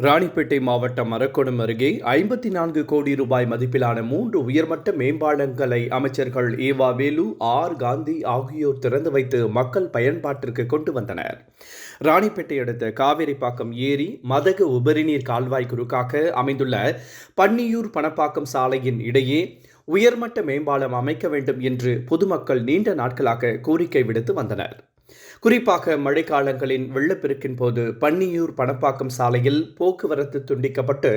ராணிப்பேட்டை மாவட்டம் அரக்கோணம் அருகே 54 கோடி ரூபாய் மதிப்பிலான 3 உயர்மட்ட மேம்பாலங்களை அமைச்சர்கள் ஏவா வேலு, ஆர் காந்தி ஆகியோர் திறந்து வைத்து மக்கள் பயன்பாட்டிற்கு கொண்டு வந்தனர். ராணிப்பேட்டை அடுத்த காவேரிப்பாக்கம் ஏரி மதகு உபரிநீர் கால்வாய் குறுக்காக அமைந்துள்ள பன்னியூர் பணப்பாக்கம் சாலையின் இடையே உயர்மட்ட மேம்பாலம் அமைக்க வேண்டும் என்று பொதுமக்கள் நீண்ட நாட்களாக கோரிக்கை விடுத்து வந்தனர். குறிப்பாக மழைக்காலங்களின் வெள்ளப்பெருக்கின் போது பன்னியூர் பணப்பாக்கம் சாலையில் போக்குவரத்து துண்டிக்கப்பட்டு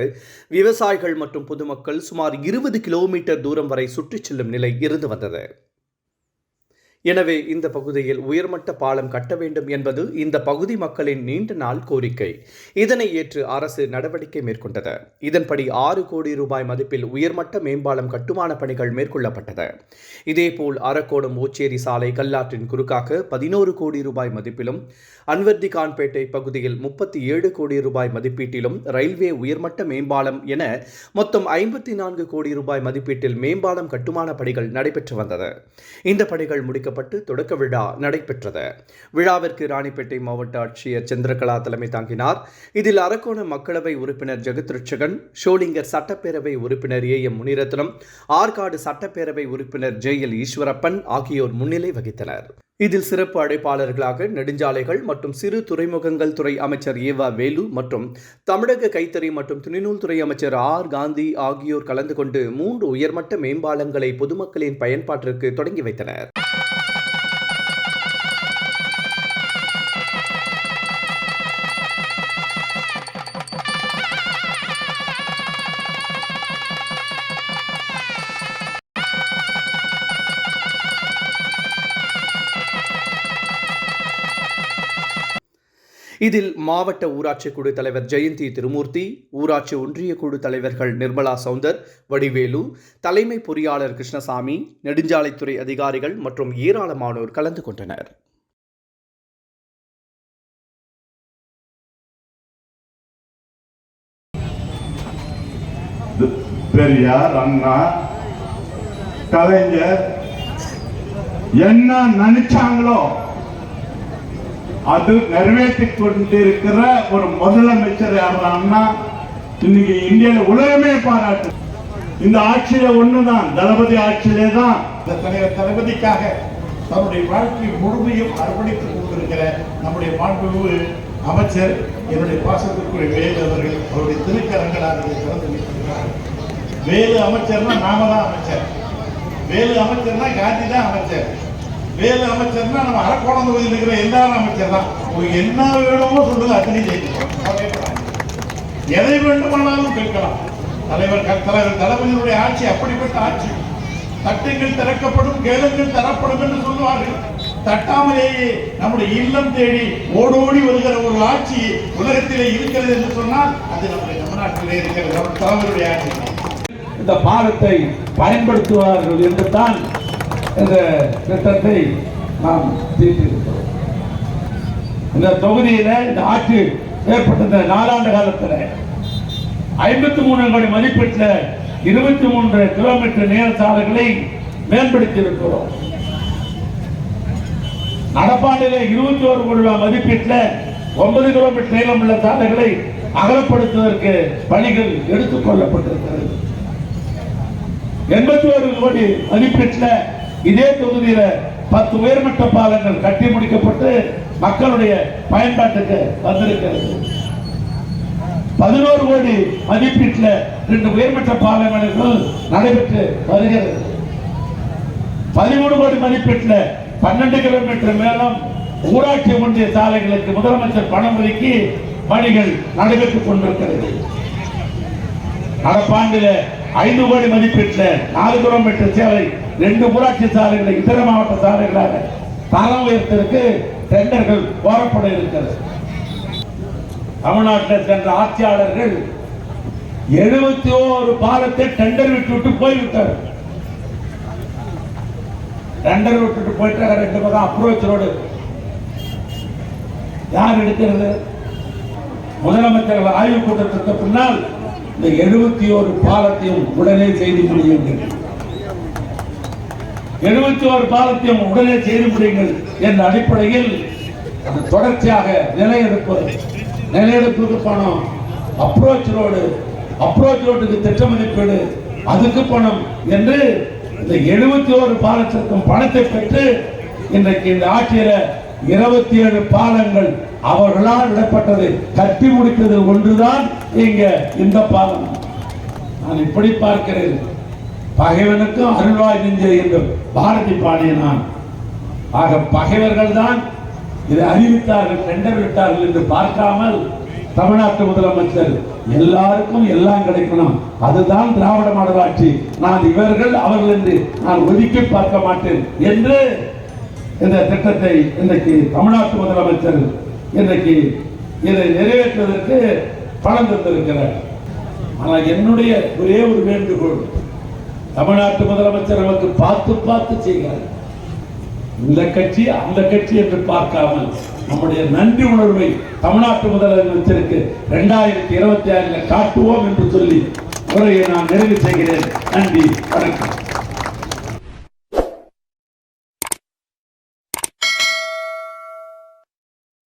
விவசாயிகள் மற்றும் பொதுமக்கள் சுமார் 20 கிலோமீட்டர் தூரம் வரை சுற்றிச் செல்லும் நிலை இருந்து வந்தது. எனவே இந்த பகுதியில் உயர்மட்ட பாலம் கட்ட வேண்டும் என்பது இந்த பகுதி மக்களின் நீண்ட நாள் கோரிக்கை. இதனை ஏற்று அரசு நடவடிக்கை மேற்கொண்டது. இதன்படி 6 கோடி ரூபாய் மதிப்பில் உயர்மட்ட மேம்பாலம் கட்டுமான பணிகள் மேற்கொள்ளப்பட்டது. இதேபோல் அரக்கோணம் ஓச்சேரி சாலை கல்லாற்றின் குறுக்காக 11 கோடி ரூபாய் மதிப்பிலும், அன்வர்திகான்பேட்டை பகுதியில் 37 கோடி ரூபாய் மதிப்பீட்டிலும் ரயில்வே உயர்மட்ட மேம்பாலம் என மொத்தம் 54 கோடி ரூபாய் மதிப்பீட்டில் மேம்பாலம் கட்டுமான பணிகள் நடைபெற்று வந்தது. இந்த பணிகள் தொடக்க விழா நடைபெற்றது. விழாவிற்கு ராணிப்பேட்டை மாவட்ட ஆட்சியர் சந்திரகலா தலைமை தாங்கினார். இதில் அரக்கோணம் மக்களவை உறுப்பினர் ஜெகத்ரட்சகன், ஷோலிங்கர் சட்டப்பேரவை உறுப்பினர் ஏ.எம். முனிரத்னம், ஆற்காடு சட்டப்பேரவை உறுப்பினர் ஜெயல் ஈஸ்வரப்பன் ஆகியோர் முன்னிலை வகித்தனர். இதில் சிறப்பு அழைப்பாளர்களாக நெடுஞ்சாலைகள் மற்றும் சிறு துறைமுகங்கள் துறை அமைச்சர் ஏவா வேலு மற்றும் தமிழக கைத்தறி மற்றும் துணிநூல் துறை அமைச்சர் ஆர் காந்தி ஆகியோர் கலந்து கொண்டு 3 உயர்மட்ட மேம்பாலங்களை பொதுமக்களின் பயன்பாட்டிற்கு தொடங்கி வைத்தனர். இதில் மாவட்ட ஊராட்சி குழு தலைவர் ஜெயந்தி திருமூர்த்தி, ஊராட்சி ஒன்றிய குழு தலைவர்கள் நிர்மலா சவுந்தர், வடிவேலு, தலைமை பொறியாளர் கிருஷ்ணசாமி, நெடுஞ்சாலைத்துறை அதிகாரிகள் மற்றும் ஏராளமானோர் கலந்து கொண்டனர். பெரியார், அண்ணா, கலைஞர் என்ன நினைச்சாங்களோ அது நிறைவேற்றிக் கொண்டிருக்கிற ஒரு முதலமைச்சர் யாருன்னா இன்னைக்கு இந்தியாவில் உலகமே பாராட்டு. இந்த ஆட்சியில ஒண்ணுதான், தளபதி ஆட்சியிலே தான் இந்த தலைவர் தளபதிக்காக தன்னுடைய வாழ்க்கை முழுமையும் அர்ப்பணித்துக் கொண்டிருக்கிற நம்முடைய மாண்புமிகு அமைச்சர் என்னுடைய பாசத்திற்குரிய வேலு அவர்கள் அவருடைய திருக்கரங்களாக திறந்து வைத்திருக்கிறார். வேலு அமைச்சர்னா நாம தான் அமைச்சர், வேலு அமைச்சர்னா காந்தி தான் அமைச்சர், வேலு அமைச்சர்னா நம்ம அரக்கோணம் தொகுதியில் இருக்கிற எல்லாரும் அமைச்சர் தான். என்ன வேணுமோ சொல்லுங்க, அத்தனை செய்யலாம், எதை வேண்டுமானாலும் கேட்கலாம். தலைவர் தளபதியினுடைய ஆட்சி அப்படிப்பட்ட ஆட்சி. தட்டுங்கள் திறக்கப்படும், கேளுங்கள் தரப்படும் என்று சொல்லுவார்கள். தட்டாமலேயே நம்முடைய இல்லம் தேடி ஓடோடி வருகிற ஒரு ஆட்சி உலகத்திலே இருக்கிறது என்று சொன்னால் அது நம்முடைய தமிழ்நாட்டிலே இருக்கிறது, நம்ம தலைவருடைய ஆட்சி. இந்த பாலத்தை பயன்படுத்துவார்கள் என்று தான் இந்த திட்டத்தை நாம் தீர்த்திருக்கிறோம். இந்த தொகுதியில இந்த ஆட்சி ஏற்பட்ட 4 ஆண்டு காலத்தில் 53 கோடி மதிப்பீட்டில் 23 கிலோமீட்டர் நீள சாலைகளை மேம்படுத்தி இருக்கிறோம். நடப்பாண்டிலே 21 கோடி ரூபாய் மதிப்பீட்டில் 9 கிலோமீட்டர் நீளம் உள்ள சாலைகளை அகலப்படுத்துவதற்கு பணிகள் எடுத்துக் கொள்ளப்பட்டிருக்கிறது. 81 கோடி மதிப்பீட்டில் இதே தொகுதியில 10 உயர்மட்ட பாலங்கள் கட்டி முடிக்கப்பட்டு மக்களுடைய பயன்பாட்டுக்கு வந்திருக்கிறது. 11 கோடி மதிப்பீட்டில் 2 உயர்மட்ட பாலங்கள் நடைபெற்று வருகிறது. 13 கோடி மதிப்பீட்டில் 12 கிலோமீட்டர் மேலும் ஊராட்சி ஒன்றிய சாலைகளுக்கு முதலமைச்சர் பணம் ஒதுக்கி பணிகள் நடைபெற்றுக் கொண்டிருக்கிறது. நடப்பாண்டில 5 கோடி மதிப்பீட்டில் 4 கிலோமீட்டர் சேவை 2 ஊராட்சி சாலைகளை இதர மாவட்ட சாலைகளாக தரம் உயர்த்திற்கு டெண்டர்கள் கோரப்பட இருக்கிறது. தமிழ்நாட்டில் சென்ற ஆட்சியாளர்கள் 71 பாலத்தை டெண்டர் விட்டு போய்விட்டார். டெண்டர் விட்டுட்டு போயிட்டு 2 பக்கம் அப்ரோச் ரோடு யார் எடுக்கிறது? முதலமைச்சர்கள் ஆய்வு கூட்டத்திற்கு பின்னால் இந்த 71 பாலத்தையும் உடனே செய்து முடியுங்கள், 71 பாலத்தையும் உடனே செய்து முடியுங்கள் என்ற அடிப்படையில் தொடர்ச்சியாக நிலையெடுப்புக்கு பணம் அப்ரோச் ரோட்டுக்கு திட்ட மதிப்பீடு, அதுக்கு பணம் என்று இந்த 71 பாலத்திற்கும் பணத்தை பெற்று இன்றைக்கு இந்த ஆட்சியில 27 பாலங்கள் அவர்களால் விடப்பட்டது. கட்டி முடித்தது ஒன்றுதான் இங்க இந்த பாலம். நான் இப்படி பார்க்கிறேன், பகைவனுக்கும் அருள்வாய் நெஞ்சே என்று பாரதி பாடினான். ஆக பகைவர்கள் தான் இதை அறிவித்தார்கள், டெண்டர் விட்டார்கள் என்று பார்க்காமல் தமிழ்நாட்டு முதலமைச்சர் எல்லாருக்கும் எல்லாம் கிடைக்கணும், அதுதான் திராவிட மாடல் ஆட்சி, நான் இவர்கள் அவர்கள் என்று நான் ஒதுக்கி பார்க்க மாட்டேன் என்று இந்த திட்டத்தை இன்றைக்கு தமிழ்நாட்டு முதலமைச்சர் இன்றைக்கு இதை நிறைவேற்றுவதற்கு பணம் தந்திருக்கிறார். ஆனால் என்னுடைய ஒரே ஒரு வேண்டுகோள், தமிழ்நாட்டு முதலமைச்சர் நமக்கு பார்த்து செய்கிறார். இந்த கட்சி அந்த கட்சி என்று பார்க்காமல் நம்முடைய நன்றி உணர்வை தமிழ்நாட்டு முதலமைச்சருக்கு 2026 காட்டுவோம் என்று சொல்லி உரையை நான் நிறைவு செய்கிறேன். நன்றி, வணக்கம்.